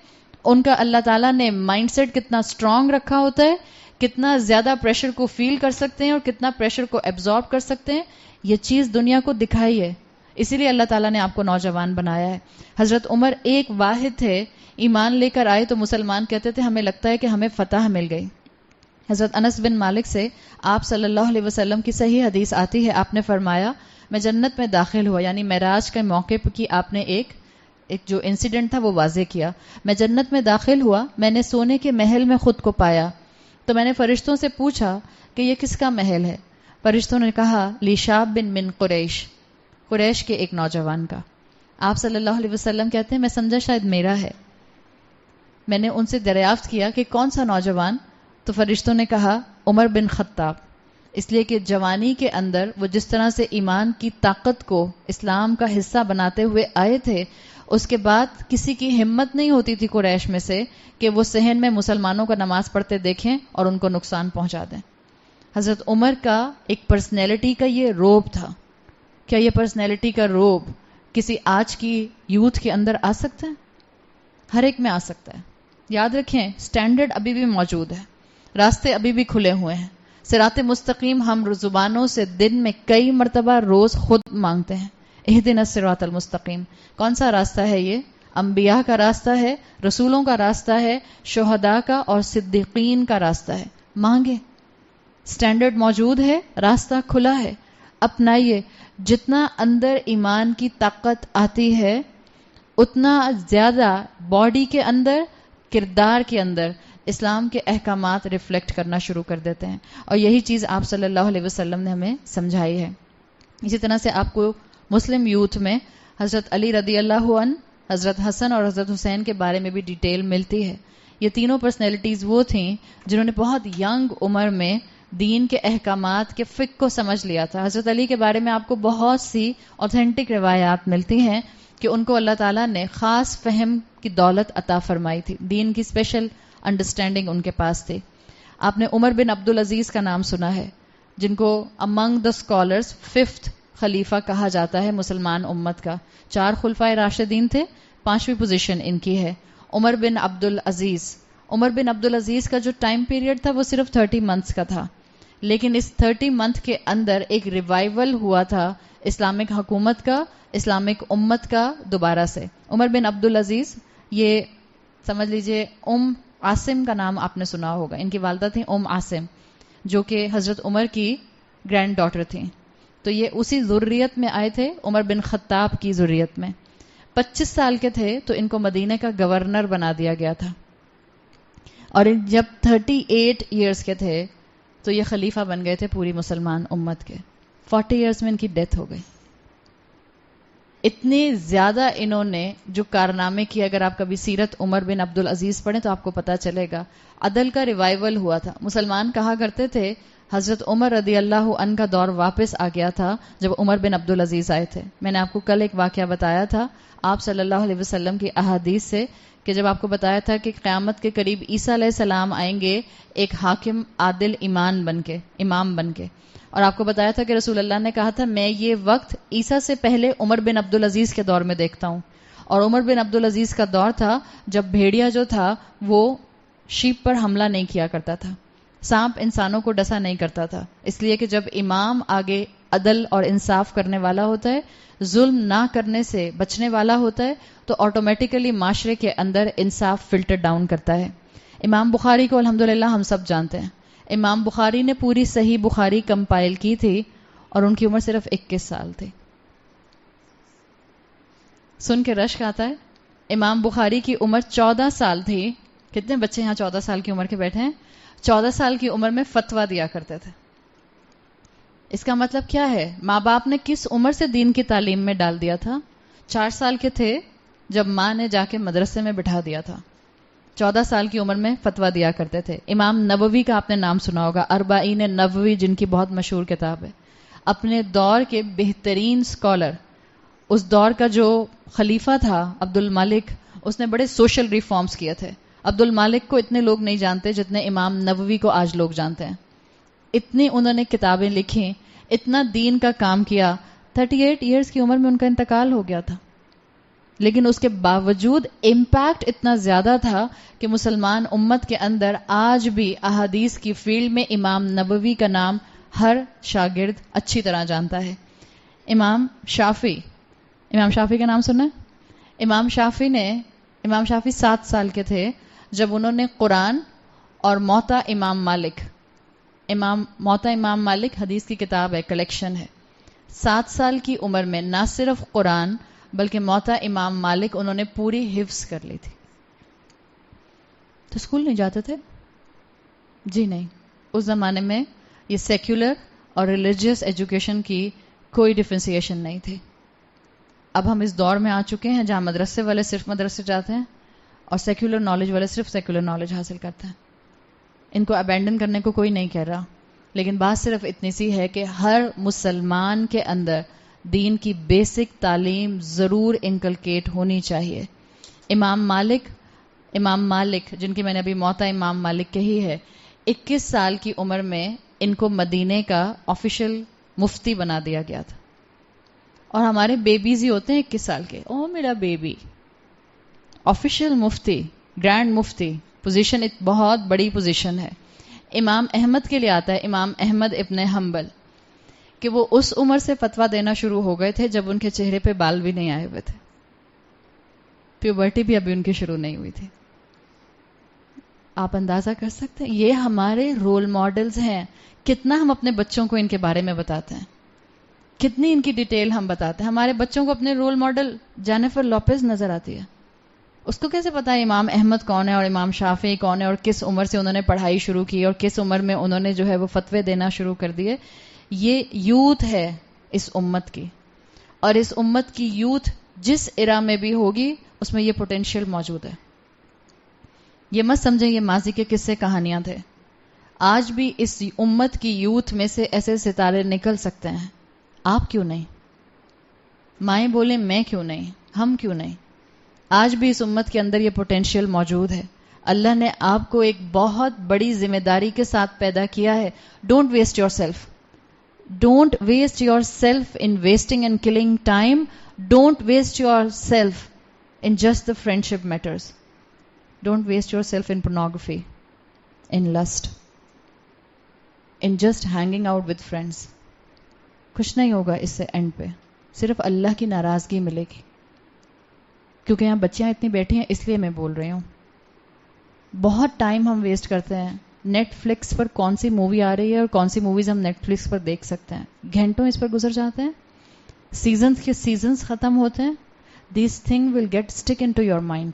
ان کا اللہ تعالیٰ نے مائنڈ سیٹ کتنا اسٹرانگ رکھا ہوتا ہے, کتنا زیادہ پریشر کو فیل کر سکتے ہیں اور کتنا پریشر کو ایبزارب کر سکتے ہیں. یہ چیز دنیا کو دکھائی ہے, اسی لیے اللہ تعالیٰ نے آپ کو نوجوان بنایا ہے. حضرت عمر ایک واحد تھے, ایمان لے کر آئے تو مسلمان کہتے تھے ہمیں لگتا ہے کہ ہمیں فتح مل گئی. حضرت انس بن مالک سے آپ صلی اللہ علیہ وسلم کی صحیح حدیث آتی ہے, آپ نے فرمایا میں جنت میں داخل ہوا, یعنی معراج کے موقع کی آپ نے ایک جو انسیڈنٹ تھا وہ واضح کیا. میں جنت میں داخل ہوا, میں نے سونے کے محل میں خود کو پایا, تو میں نے فرشتوں سے پوچھا کہ یہ کس کا محل ہے؟ فرشتوں نے کہا لی شاب بن من قریش, قریش کے ایک نوجوان کا. آپ صلی اللہ علیہ وسلم کہتے ہیں میں سمجھا شاید میرا ہے. میں نے ان سے دریافت کیا کہ کون سا نوجوان؟ تو فرشتوں نے کہا عمر بن خطاب, اس لیے کہ جوانی کے اندر وہ جس طرح سے ایمان کی طاقت کو اسلام کا حصہ بناتے ہوئے آئے تھے, اس کے بعد کسی کی ہمت نہیں ہوتی تھی قریش میں سے کہ وہ صحن میں مسلمانوں کا نماز پڑھتے دیکھیں اور ان کو نقصان پہنچا دیں. حضرت عمر کا ایک پرسنالٹی کا یہ روب تھا. کیا یہ پرسنالٹی کا روب کسی آج کی یوتھ کے اندر آ سکتا ہے؟ ہر ایک میں آ سکتا ہے. یاد رکھیں اسٹینڈرڈ ابھی بھی موجود ہے, راستے ابھی بھی کھلے ہوئے ہیں. صراط مستقیم ہم زبانوں سے دن میں کئی مرتبہ روز خود مانگتے ہیں, اہدنا الصراط المستقیم. کون سا راستہ ہے یہ؟ انبیاء کا راستہ ہے, رسولوں کا راستہ ہے, شہداء کا اور صدیقین کا راستہ ہے. مانگے, اسٹینڈرڈ موجود ہے, راستہ کھلا ہے, اپنائیے. جتنا اندر ایمان کی طاقت آتی ہے اتنا زیادہ باڈی کے اندر, کردار کے اندر اسلام کے احکامات ریفلیکٹ کرنا شروع کر دیتے ہیں. اور یہی چیز آپ صلی اللہ علیہ وسلم نے ہمیں سمجھائی ہے. اسی طرح سے آپ کو مسلم یوتھ میں حضرت علی رضی اللہ عنہ, حضرت حسن اور حضرت حسین کے بارے میں بھی ڈیٹیل ملتی ہے. یہ تینوں پرسنالٹیز وہ تھیں جنہوں نے بہت ینگ عمر میں دین کے احکامات کے فقہ کو سمجھ لیا تھا. حضرت علی کے بارے میں آپ کو بہت سی اوتھینٹک روایات ملتی ہیں کہ ان کو اللہ تعالیٰ نے خاص فہم کی دولت عطا فرمائی تھی، دین کی اسپیشل انڈرسٹینڈنگ ان کے پاس تھی. آپ نے عمر بن عبدالعزیز کا نام سنا ہے، جن کو امنگ دا اسکالرز 5th خلیفہ کہا جاتا ہے مسلمان امت کا. 4 خلفائے راشدین تھے، 5ویں پوزیشن ان کی ہے عمر بن عبدالعزیز. عمر بن عبدالعزیز کا جو ٹائم پیریڈ تھا وہ صرف 30 منتھس کا تھا، لیکن اس 30 منتھ کے اندر ایک ریوائول ہوا تھا اسلامک حکومت کا، اسلامک امت کا دوبارہ سے. عمر بن عبدالعزیز، یہ سمجھ لیجئے عاصم کا نام آپ نے سنا ہوگا، ان کی والدہ تھیں عاصم، جو کہ حضرت عمر کی گرینڈ ڈاٹر تھیں. تو یہ اسی ذریت میں آئے تھے، عمر بن خطاب کی ذریت میں. 25 سال کے تھے تو ان کو مدینہ کا گورنر بنا دیا گیا تھا، اور جب 38 ایئرز کے تھے تو یہ خلیفہ بن گئے تھے پوری مسلمان امت کے. 40 ایئرز میں ان کی ڈیتھ ہو گئی. اتنے زیادہ انہوں نے جو کارنامے کیے، اگر آپ کبھی سیرت عمر بن عبدالعزیز پڑھیں تو آپ کو پتا چلے گا. عدل کا ریوائول ہوا تھا. مسلمان کہا کرتے تھے حضرت عمر رضی اللہ عنہ کا دور واپس آ گیا تھا جب عمر بن عبدالعزیز آئے تھے. میں نے آپ کو کل ایک واقعہ بتایا تھا آپ صلی اللہ علیہ وسلم کی احادیث سے، کہ جب آپ کو بتایا تھا کہ قیامت کے قریب عیسیٰ علیہ السلام آئیں گے ایک حاکم عادل امام بن کے، اور آپ کو بتایا تھا کہ رسول اللہ نے کہا تھا میں یہ وقت عیسیٰ سے پہلے عمر بن عبدالعزیز کے دور میں دیکھتا ہوں. اور عمر بن عبدالعزیز کا دور تھا جب بھیڑیا جو تھا وہ شیپ پر حملہ نہیں کیا کرتا تھا، سانپ انسانوں کو ڈسا نہیں کرتا تھا، اس لیے کہ جب امام آگے عدل اور انصاف کرنے والا ہوتا ہے، ظلم نہ کرنے سے بچنے والا ہوتا ہے، تو آٹومیٹیکلی معاشرے کے اندر انصاف فلٹر ڈاؤن کرتا ہے. امام بخاری کو الحمدللہ ہم سب جانتے ہیں. امام بخاری نے پوری صحیح بخاری کمپائل کی تھی اور ان کی عمر صرف 21 سال تھی. سن کے رشک آتا ہے. امام بخاری کی عمر 14 سال تھی. کتنے بچے یہاں 14 سال کی عمر کے بیٹھے ہیں؟ 14 سال کی عمر میں فتویٰ دیا کرتے تھے. اس کا مطلب کیا ہے؟ ماں باپ نے کس عمر سے دین کی تعلیم میں ڈال دیا تھا؟ 4 سال کے تھے جب ماں نے جا کے مدرسے میں بٹھا دیا تھا. 14 سال کی عمر میں فتویٰ دیا کرتے تھے. امام نووی کا آپ نے نام سنا ہوگا، اربعین نووی جن کی بہت مشہور کتاب ہے. اپنے دور کے بہترین اسکالر، اس دور کا جو خلیفہ تھا عبد المالک، اس نے بڑے سوشل ریفارمز کیے تھے. عبد المالک کو اتنے لوگ نہیں جانتے جتنے امام نووی کو آج لوگ جانتے ہیں. اتنی انہوں نے کتابیں لکھی، اتنا دین کا کام کیا. 38 ایئرز کی عمر میں ان کا انتقال ہو گیا تھا، لیکن اس کے باوجود امپیکٹ اتنا زیادہ تھا کہ مسلمان امت کے اندر آج بھی احادیث کی فیلڈ میں امام نبوی کا نام ہر شاگرد اچھی طرح جانتا ہے. امام شافعی کا نام سنا ہے؟ امام شافعی 7 سال کے تھے جب انہوں نے قرآن اور موطا امام مالک حدیث کی کتاب ہے، کلیکشن ہے. 7 سال کی عمر میں نہ صرف قرآن بلکہ موطا امام مالک انہوں نے پوری حفظ کر لی تھی. تو اسکول نہیں جاتے تھے؟ جی نہیں. اس زمانے میں یہ سیکولر اور ریلیجیس ایجوکیشن کی کوئی ڈفرینسیشن نہیں تھی. اب ہم اس دور میں آ چکے ہیں جہاں مدرسے والے صرف مدرسے جاتے ہیں اور سیکولر نالج والے صرف سیکولر نالج حاصل کرتے ہیں. ان کو ابینڈن کرنے کو کوئی نہیں کہہ رہا، لیکن بات صرف اتنی سی ہے کہ ہر مسلمان کے اندر دین کی بیسک تعلیم ضرور انکلکیٹ ہونی چاہیے. امام مالک جن کی میں نے ابھی موطا امام مالک کہی ہے، 21 سال کی عمر میں ان کو مدینے کا آفیشل مفتی بنا دیا گیا تھا. اور ہمارے بیبیز ہی ہوتے ہیں 21 سال کے، او میرا بیبی. آفیشل مفتی، گرینڈ مفتی، پوزیشن ایک بہت بڑی پوزیشن ہے. امام احمد کے لیے آتا ہے، امام احمد ابن حنبل، کہ وہ اس عمر سے فتویٰ دینا شروع ہو گئے تھے جب ان کے چہرے پہ بال بھی نہیں آئے ہوئے تھے، پیوبرٹی بھی ابھی ان کی شروع نہیں ہوئی تھی. آپ اندازہ کر سکتے ہیں یہ ہمارے رول ماڈلز ہیں. کتنا ہم اپنے بچوں کو ان کے بارے میں بتاتے ہیں، کتنی ان کی ڈیٹیل ہم بتاتے ہیں. ہمارے بچوں کو اپنے رول ماڈل جینیفر لوپز نظر آتی ہے. اس کو کیسے پتا ہے امام احمد کون ہے اور امام شافعی کون ہے اور کس عمر سے انہوں نے پڑھائی شروع کی اور کس عمر میں انہوں نے جو ہے وہ فتوے دینا شروع کر دیے. یہ یوتھ ہے اس امت کی، اور اس امت کی یوتھ جس ایرا میں بھی ہوگی اس میں یہ پوٹینشیل موجود ہے. یہ مت سمجھیں یہ ماضی کے قصے کہانیاں تھے. آج بھی اس امت کی یوتھ میں سے ایسے ستارے نکل سکتے ہیں. آپ کیوں نہیں؟ مائیں بولیں میں کیوں نہیں؟ ہم کیوں نہیں؟ آج بھی اس امت کے اندر یہ پوٹینشیل موجود ہے. اللہ نے آپ کو ایک بہت بڑی ذمہ داری کے ساتھ پیدا کیا ہے. Don't waste yourself. Don't waste yourself in wasting and killing time. Don't waste yourself in just the friendship matters. Don't waste yourself in pornography, in lust, in just hanging out with friends. کچھ نہیں ہوگا اس سے and پہ, صرف اللہ کی ناراضگی ملے گی. کیونکہ یہاں بچیاں اتنی بیٹھی ہیں اس لیے میں بول رہی ہوں. بہت ٹائم ہم ویسٹ کرتے ہیں. نیٹ فلکس پر کون سی مووی آ رہی ہے اور کون سی موویز ہم نیٹ فلکس پر دیکھ سکتے ہیں, گھنٹوں اس پر گزر جاتے ہیں. سیزنز کے سیزنز ختم ہوتے ہیں. These things will get stick into your mind.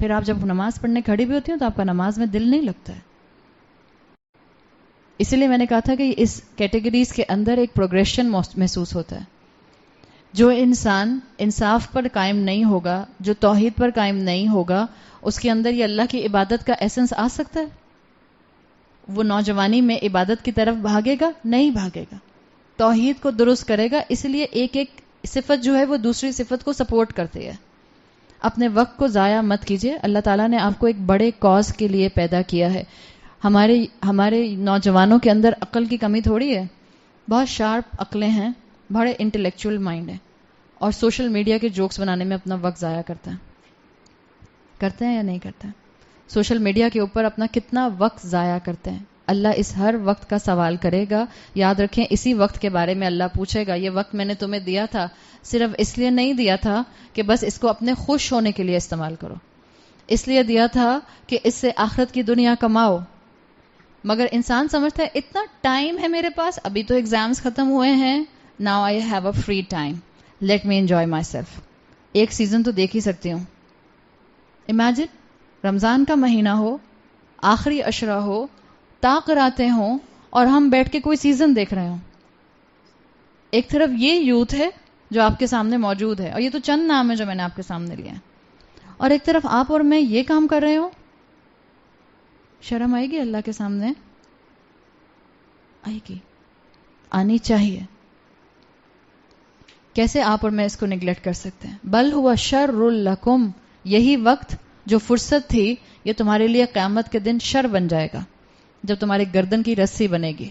پھر آپ جب نماز پڑھنے کھڑی بھی ہوتی ہیں تو آپ کا نماز میں دل نہیں لگتا ہے. اسی لیے میں نے کہا تھا کہ اس کیٹیگریز کے اندر ایک پروگریشن محسوس ہوتا ہے. جو انسان انصاف پر قائم نہیں ہوگا, جو توحید پر قائم نہیں ہوگا, اس کے اندر یہ اللہ کی عبادت کا ایسنس آ سکتا ہے؟ وہ نوجوانی میں عبادت کی طرف بھاگے گا؟ نہیں بھاگے گا. توحید کو درست کرے گا. اس لیے ایک ایک صفت جو ہے وہ دوسری صفت کو سپورٹ کرتی ہے. اپنے وقت کو ضائع مت کیجیے. اللہ تعالیٰ نے آپ کو ایک بڑے کاز کے لیے پیدا کیا ہے. ہمارے نوجوانوں کے اندر عقل کی کمی تھوڑی ہے. بہت شارپ عقلیں ہیں, بڑے انٹلیکچوئل مائنڈ ہیں, اور سوشل میڈیا کے جوکس بنانے میں اپنا وقت ضائع کرتے ہیں یا نہیں کرتے ہیں؟ سوشل میڈیا کے اوپر اپنا کتنا وقت ضائع کرتے ہیں. اللہ اس ہر وقت کا سوال کرے گا. یاد رکھیں, اسی وقت کے بارے میں اللہ پوچھے گا. یہ وقت میں نے تمہیں دیا تھا, صرف اس لیے نہیں دیا تھا کہ بس اس کو اپنے خوش ہونے کے لیے استعمال کرو. اس لیے دیا تھا کہ اس سے آخرت کی دنیا کماؤ. مگر انسان سمجھتا ہے اتنا ٹائم ہے میرے پاس, ابھی تو ایگزامز ختم ہوئے ہیں, now I have a free time, late me enjoy my self. ایک سیزن تو دیکھ ہی سکتی ہوں. امیجن رمضان کا مہینہ ہو, آخری عشرہ ہو, تاقراتیں ہوں, اور ہم بیٹھ کے کوئی سیزن دیکھ رہے ہوں. ایک طرف یہ یوتھ ہے جو آپ کے سامنے موجود ہے, اور یہ تو چند نام ہے جو میں نے آپ کے سامنے لیا ہے, اور ایک طرف آپ اور میں یہ کام کر رہے ہوں. شرم آئے گی اللہ کے سامنے؟ آئے گی, آنی چاہیے. کیسے آپ اور میں اس کو نگلیکٹ کر سکتے ہیں؟ بل ہوا شر لکم, یہی وقت جو فرصت تھی یہ تمہارے لیے قیامت کے دن شر بن جائے گا, جب تمہاری گردن کی رسی بنے گی.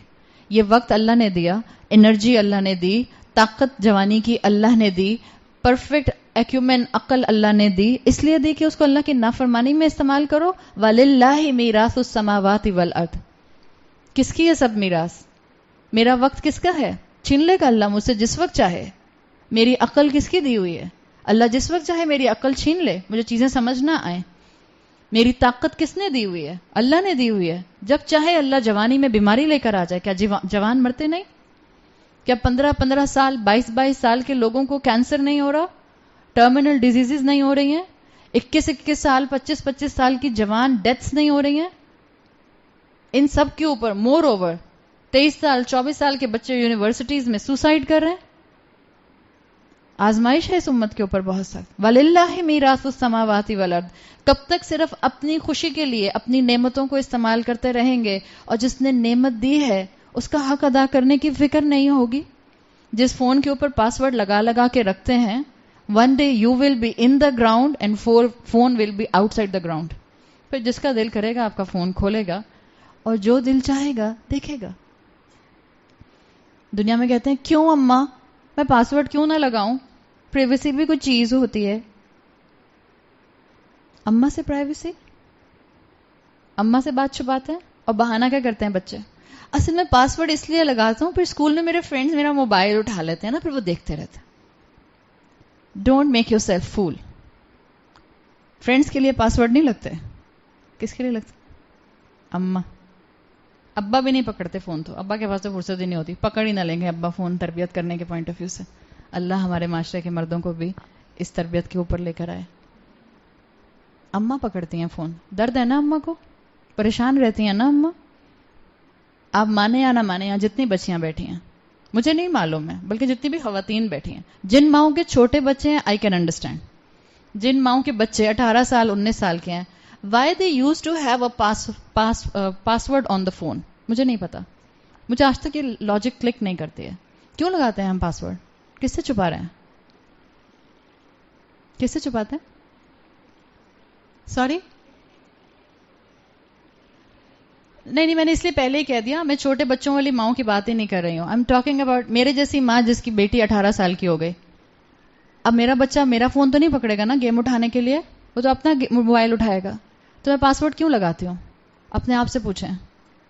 یہ وقت اللہ نے دیا, انرجی اللہ نے دی, طاقت جوانی کی اللہ نے دی, پرفیکٹ ایکومن عقل اللہ نے دی, اس لیے دی کہ اس کو اللہ کی نافرمانی میں استعمال کرو. وَلِلَّهِ مِيرَاثُ السَّمَاوَاتِ وَالْأَرْضِ. کس کی ہے سب میراث؟ میرا وقت کس کا ہے؟ چھین لے گا اللہ مجھ سے جس وقت چاہے. میری عقل کس کی دی ہوئی ہے؟ اللہ جس وقت چاہے میری عقل چھین لے, مجھے چیزیں سمجھ نہ آئیں. میری طاقت کس نے دی ہوئی ہے؟ اللہ نے دی ہوئی ہے. جب چاہے اللہ جوانی میں بیماری لے کر آ جائے. کیا جوان مرتے نہیں؟ کیا 15 سال 22 سال کے لوگوں کو کینسر نہیں ہو رہا؟ ٹرمینل ڈیزیزز نہیں ہو رہی ہیں؟ 21 سال 25 سال کی جوان ڈیتھس نہیں ہو رہی ہیں؟ ان سب کے اوپر مور اوور 23 سال 24 سال کے بچے یونیورسٹیز میں سوسائڈ کر رہے ہیں. آزمائش ہے اس امت کے اوپر بہت سخت. وَلِلَّهِ مِيرَاثُ السَّمَاوَاتِ وَالْأَرْضِ. کب تک صرف اپنی خوشی کے لیے اپنی نعمتوں کو استعمال کرتے رہیں گے, اور جس نے نعمت دی ہے اس کا حق ادا کرنے کی فکر نہیں ہوگی؟ جس فون کے اوپر پاسورڈ لگا کے رکھتے ہیں, one day you will be in the ground and phone will be outside the ground. پھر جس کا دل کرے گا آپ کا فون کھولے گا, اور جو دل چاہے گا دیکھے گا. دنیا میں کہتے ہیں کیوں اماں میں پاسورڈ کیوں نہ لگاؤں؟ پرائیویسی بھی کوئی چیز ہوتی ہے. اماں سے پرائیویسی, اماں سے بات چھپاتے ہیں, اور بہانہ کیا کرتے ہیں بچے؟ اصل میں پاسورڈ اس لیے لگاتا ہوں پھر اسکول میں میرے فرینڈز میرا موبائل اٹھا لیتے ہیں نا, پھر وہ دیکھتے رہتے ہیں. Don't make yourself fool. Friends کے لیے پاسورڈ نہیں لگتے. کس کے لیے لگتے؟ اماں. ابا بھی نہیں پکڑتے فون, تو ابا کے پاس تو فرصت ہی نہیں ہوتی, پکڑ ہی نہ لیں گے ابا فون تربیت کرنے کے پوائنٹ آف ویو سے. اللہ ہمارے معاشرے کے مردوں کو بھی اس تربیت کے اوپر لے کر آئے. اماں پکڑتی ہیں فون, درد ہے نا اماں کو, پریشان رہتی ہیں نا اماں. آپ مانے یا نہ مانے, یہاں جتنی بچیاں بیٹھی ہیں, مجھے نہیں معلوم ہے بلکہ جتنی بھی خواتین بیٹھی ہیں, جن ماؤں کے چھوٹے بچے ہیں آئی کین انڈرسٹینڈ. جن ماؤں کے بچے 18 سال 19 سال کے ہیں, why they use to have a password on the phone, مجھے نہیں پتا. مجھے آج تک یہ لاجک کلک نہیں کرتی ہے. کیوں لگاتے ہیں ہم پاسورڈ؟ کس سے چھپا رہے ہیں؟ کس سے چھپاتے ہیں؟ سوری نہیں، میں نے اس لیے پہلے ہی کہہ دیا، میں چھوٹے بچوں والی ماؤں کی بات ہی نہیں کر رہی ہوں. آئی ایم ٹاکنگ اباؤٹ میرے جیسی ماں جس کی بیٹی 18 سال کی ہو گئی. اب میرا بچہ میرا فون تو نہیں پکڑے گا نا گیم اٹھانے کے لیے، وہ تو اپنا موبائل اٹھائے گا. تو میں پاسورڈ کیوں لگاتی ہوں؟ اپنے آپ سے پوچھیں.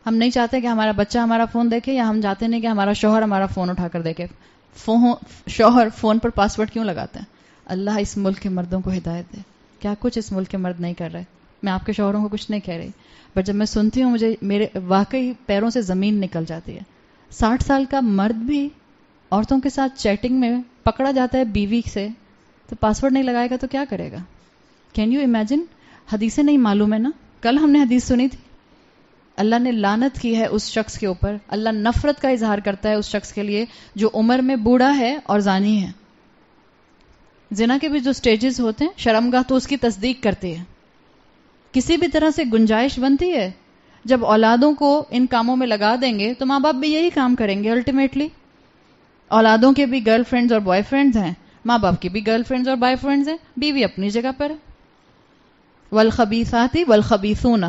ہم نہیں چاہتے کہ ہمارا بچہ ہمارا فون دیکھے، یا ہم چاہتے نہیں کہ ہمارا شوہر ہمارا فون اٹھا کر دیکھے. شوہر فون پر پاسورڈ کیوں لگاتے ہیں؟ اللہ اس ملک کے مردوں کو ہدایت دے. کیا کچھ اس ملک کے مرد نہیں کر رہے. میں آپ کے شوہروں کو کچھ نہیں کہہ رہی، پر جب میں سنتی ہوں مجھے میرے واقعی پیروں سے زمین نکل جاتی ہے. 60 سال کا مرد بھی عورتوں کے ساتھ چیٹنگ میں پکڑا جاتا ہے بیوی سے، تو پاسورڈ نہیں لگائے گا تو کیا کرے گا؟ Can you imagine? حدیثیں نہیں معلوم ہے نا. کل ہم نے حدیث سنی تھی، اللہ نے لعنت کی ہے اس شخص کے اوپر، اللہ نفرت کا اظہار کرتا ہے اس شخص کے لیے جو عمر میں بوڑھا ہے اور زانی ہے. زنا کے بھی جو سٹیجز ہوتے ہیں، شرمگاہ تو اس کی تصدیق کرتی ہے. کسی بھی طرح سے گنجائش بنتی ہے. جب اولادوں کو ان کاموں میں لگا دیں گے تو ماں باپ بھی یہی کام کریں گے. الٹیمیٹلی اولادوں کے بھی گرل فرینڈز اور بوائے فرینڈز ہیں، ماں باپ کی بھی گرل فرینڈز اور بوائے فرینڈز ہیں، بیوی اپنی جگہ پر ہے. والخبیثات والخبیثون.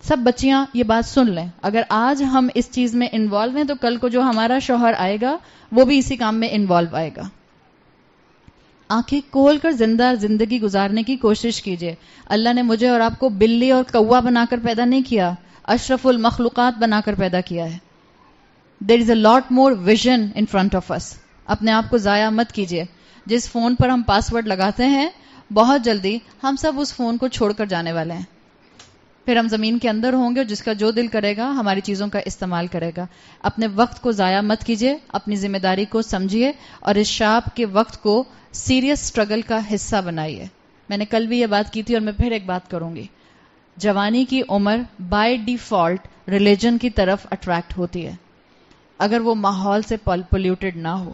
سب بچیاں یہ بات سن لیں، اگر آج ہم اس چیز میں انوالو ہیں تو کل کو جو ہمارا شوہر آئے گا وہ بھی اسی کام میں انوالو آئے گا. آنکھیں کھول کر زندگی گزارنے کی کوشش کیجیے. اللہ نے مجھے اور آپ کو بلی اور کوا بنا کر پیدا نہیں کیا، اشرف المخلوقات بنا کر پیدا کیا ہے. دیر از اے لاٹ مور ویژن ان فرنٹ آف اس. اپنے آپ کو ضائع مت کیجیے. جس فون پر ہم پاسورڈ لگاتے ہیں بہت جلدی ہم سب اس فون کو چھوڑ کر جانے والے ہیں. پھر ہم زمین کے اندر ہوں گے اور جس کا جو دل کرے گا ہماری چیزوں کا استعمال کرے گا. اپنے وقت کو ضائع مت کیجیے، اپنی ذمہ داری کو سمجھیے اور اس شاب کے وقت کو سیریس سٹرگل کا حصہ بنائیے. میں نے کل بھی یہ بات کی تھی اور میں پھر ایک بات کروں گی. جوانی کی عمر بائی ڈیفالٹ ریلیجن کی طرف اٹریکٹ ہوتی ہے اگر وہ ماحول سے پولیوٹڈ نہ ہو.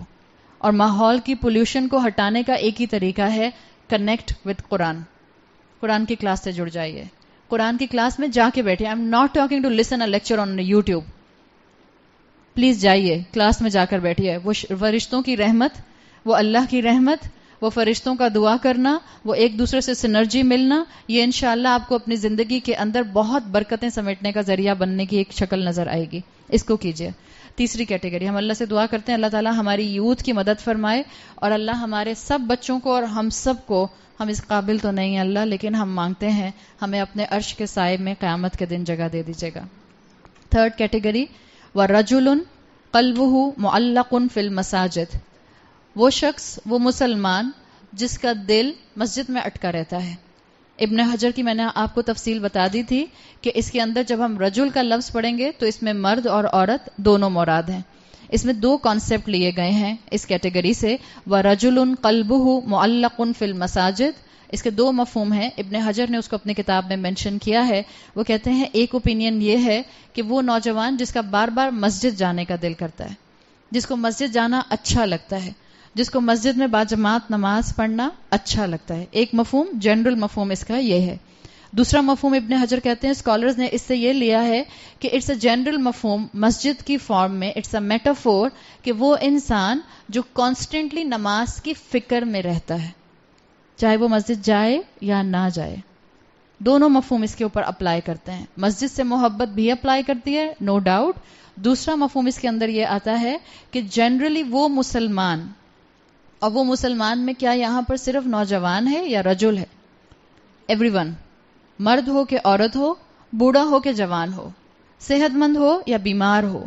اور ماحول کی پولیوشن کو ہٹانے کا ایک ہی طریقہ ہے کنیکٹ وتھ قرآن. قرآن کی کلاس سے جڑ جائیے. قرآن کی کلاس میں جا کے بیٹھے. I am not talking to listen a lecture on YouTube. Please جائیے کلاس میں جا کر بیٹھیے. وہ فرشتوں کی رحمت، وہ اللہ کی رحمت، وہ فرشتوں کا دعا کرنا، وہ ایک دوسرے سے سنرجی ملنا، یہ انشاءاللہ آپ کو اپنی زندگی کے اندر بہت برکتیں سمیٹنے کا ذریعہ بننے کی ایک شکل نظر آئے گی. اس کو کیجیے. تیسری کیٹیگری، ہم اللہ سے دعا کرتے ہیں اللہ تعالیٰ ہماری یوتھ کی مدد فرمائے اور اللہ ہمارے سب بچوں کو اور ہم سب کو، ہم اس قابل تو نہیں ہیں اللہ، لیکن ہم مانگتے ہیں ہمیں اپنے عرش کے سائے میں قیامت کے دن جگہ دے دیجیے گا. تھرڈ کیٹیگری، وَرَجُلٌ قَلْبُهُ مُعَلَّقٌ فِي الْمَسَاجِدِ. وہ شخص، وہ مسلمان جس کا دل مسجد میں اٹکا رہتا ہے. ابن حجر کی میں نے آپ کو تفصیل بتا دی تھی کہ اس کے اندر جب ہم رجل کا لفظ پڑھیں گے تو اس میں مرد اور عورت دونوں مراد ہیں. اس میں دو کانسیپٹ لیے گئے ہیں اس کیٹیگری سے. وَرَجُلٌ قَلْبُهُ مُعَلَّقٌ فِي الْمَسَاجِدِ. اس کے دو مفہوم ہیں. ابن حجر نے اس کو اپنی کتاب میں مینشن کیا ہے. وہ کہتے ہیں ایک اوپینین یہ ہے کہ وہ نوجوان جس کا بار بار مسجد جانے کا دل کرتا ہے، جس کو مسجد جانا اچھا لگتا ہے، جس کو مسجد میں باجماعت نماز پڑھنا اچھا لگتا ہے. ایک مفہوم، جنرل مفہوم اس کا یہ ہے. دوسرا مفہوم ابن حجر کہتے ہیں اسکالرز نے اس سے یہ لیا ہے کہ اٹس اے جنرل مفہوم مسجد کی فارم میں، اٹس اے میٹافور کہ وہ انسان جو کانسٹنٹلی نماز کی فکر میں رہتا ہے، چاہے وہ مسجد جائے یا نہ جائے. دونوں مفہوم اس کے اوپر اپلائی کرتے ہیں. مسجد سے محبت بھی اپلائی کرتی ہے نو ڈاؤٹ. دوسرا مفہوم اس کے اندر یہ آتا ہے کہ جنرلی وہ مسلمان، اور وہ مسلمان میں کیا یہاں پر صرف نوجوان ہے یا رجل ہے؟ ایوری ون، مرد ہو کہ عورت ہو، بوڑھا ہو کہ جوان ہو، صحت مند ہو یا بیمار ہو.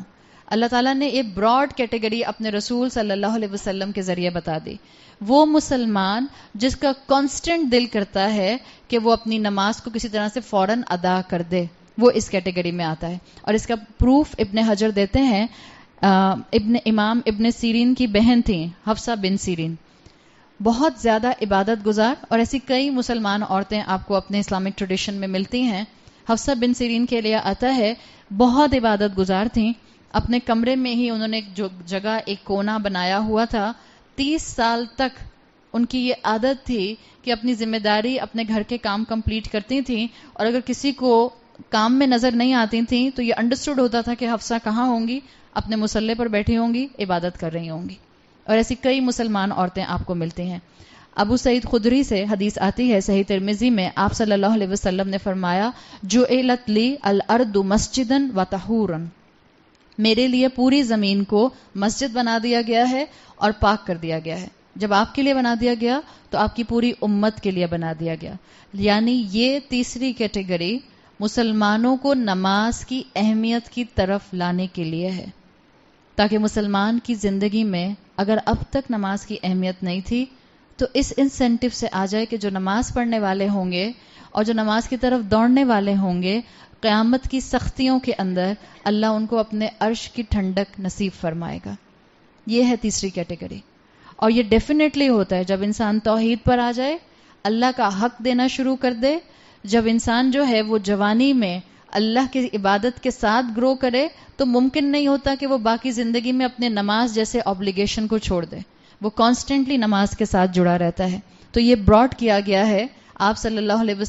اللہ تعالیٰ نے ایک براڈ کیٹیگری اپنے رسول صلی اللہ علیہ وسلم کے ذریعے بتا دی. وہ مسلمان جس کا کانسٹنٹ دل کرتا ہے کہ وہ اپنی نماز کو کسی طرح سے فوراً ادا کر دے، وہ اس کیٹیگری میں آتا ہے. اور اس کا پروف ابن حجر دیتے ہیں. امام ابن سیرین کی بہن تھیں حفصہ بن سیرین، بہت زیادہ عبادت گزار، اور ایسی کئی مسلمان عورتیں آپ کو اپنے اسلامک ٹریڈیشن میں ملتی ہیں. حفصہ بن سیرین کے لیے آتا ہے بہت عبادت گزار تھیں. اپنے کمرے میں ہی انہوں نے جو جگہ ایک کونا بنایا ہوا تھا، 30 سال تک ان کی یہ عادت تھی کہ اپنی ذمہ داری، اپنے گھر کے کام کمپلیٹ کرتی تھیں، اور اگر کسی کو کام میں نظر نہیں آتی تھیں تو یہ انڈرسٹوڈ ہوتا تھا کہ حفصہ کہاں ہوں گی، اپنے مصلے پر بیٹھی ہوں گی، عبادت کر رہی ہوں گی. اور ایسی کئی مسلمان عورتیں آپ کو ملتی ہیں. ابو سعید خدری سے حدیث آتی ہے صحیح ترمذی میں، آپ صلی اللہ علیہ وسلم نے فرمایا جعلت لی الارض مسجدا وطہورا، میرے لیے پوری زمین کو مسجد بنا دیا گیا ہے اور پاک کر دیا گیا ہے. جب آپ کے لیے بنا دیا گیا تو آپ کی پوری امت کے لیے بنا دیا گیا. یعنی یہ تیسری کیٹیگری مسلمانوں کو نماز کی اہمیت کی طرف لانے کے لیے ہے، تاکہ مسلمان کی زندگی میں اگر اب تک نماز کی اہمیت نہیں تھی تو اس انسینٹیو سے آ جائے کہ جو نماز پڑھنے والے ہوں گے اور جو نماز کی طرف دوڑنے والے ہوں گے، قیامت کی سختیوں کے اندر اللہ ان کو اپنے عرش کی ٹھنڈک نصیب فرمائے گا. یہ ہے تیسری کیٹیگری. اور یہ ڈیفینیٹلی ہوتا ہے جب انسان توحید پر آ جائے، اللہ کا حق دینا شروع کر دے. جب انسان جو ہے وہ جوانی میں اللہ کی عبادت کے ساتھ گرو کرے تو ممکن نہیں ہوتا کہ وہ باقی زندگی میں اپنے نماز جیسے آبلیگیشن کو چھوڑ دے. وہ کانسٹنٹلی نماز کے ساتھ جڑا رہتا ہے. تو یہ براڈ کیا گیا ہے. آپ صلی اللہ علیہ وسلم